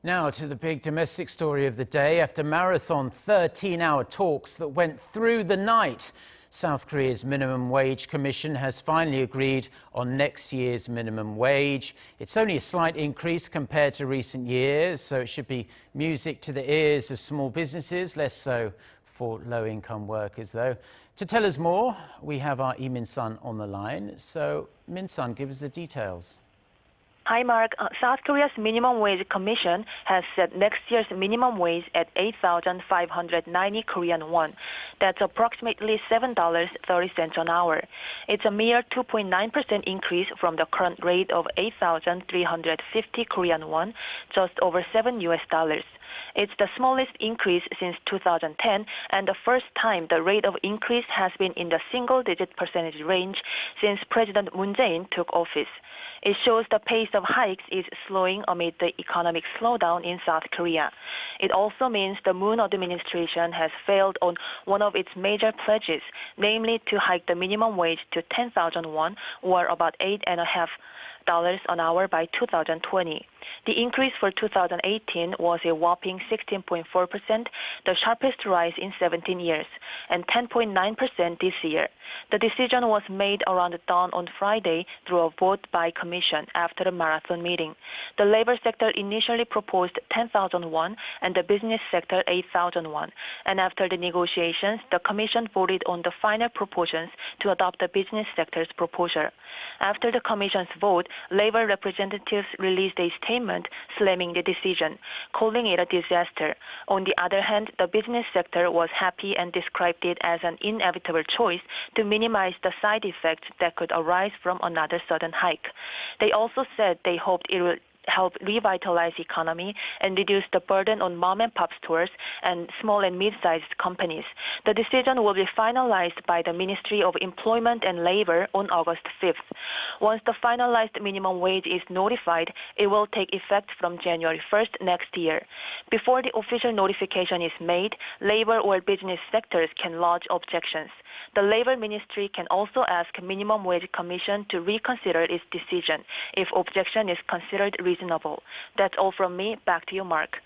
Now to the big domestic story of the day. After marathon 13-hour talks that went through the night, South Korea's Minimum Wage Commission has finally agreed on next year's minimum wage. It's only a slight increase compared to recent years, so it should be music to the ears of small businesses, less so for low-income workers, though. To tell us more, we have our Min-sun on the line. So, Min-sun, give us the details. Hi, Mark. South Korea's Minimum Wage Commission has set next year's minimum wage at 8,590 Korean won. That's approximately $7.30 an hour. It's a mere 2.9% increase from the current rate of 8,350 Korean won, just over $7. It's the smallest increase since 2010 and the first time the rate of increase has been in the single-digit percentage range since President Moon Jae-in took office. It shows the pace of hikes is slowing amid the economic slowdown in South Korea. It also means the Moon administration has failed on one of its major pledges, namely to hike the minimum wage to 10,000 won, or about $8.50 an hour by 2020. The increase for 2018 was a whopping 16.4%, the sharpest rise in 17 years, and 10.9% this year. The decision was made around dawn on Friday through a vote by commission after a marathon meeting. The labor sector initially proposed 10,000 won and the business sector 8,000 won. And after the negotiations, the commission voted on the final proposals to adopt the business sector's proposal. After the commission's vote, labor representatives released a statement slamming the decision, calling it a disaster. On the other hand, the business sector was happy and described it as an inevitable choice to minimize the side effects that could arise from another sudden hike. They also said they hoped it would help revitalize the economy and reduce the burden on mom-and-pop stores and small and mid-sized companies. The decision will be finalized by the Ministry of Employment and Labor on August 5th. Once the finalized minimum wage is notified, it will take effect from January 1st next year. Before the official notification is made, labor or business sectors can lodge objections. The Labor Ministry can also ask Minimum Wage Commission to reconsider its decision if objection is considered reasonable. That's all from me. Back to you, Mark.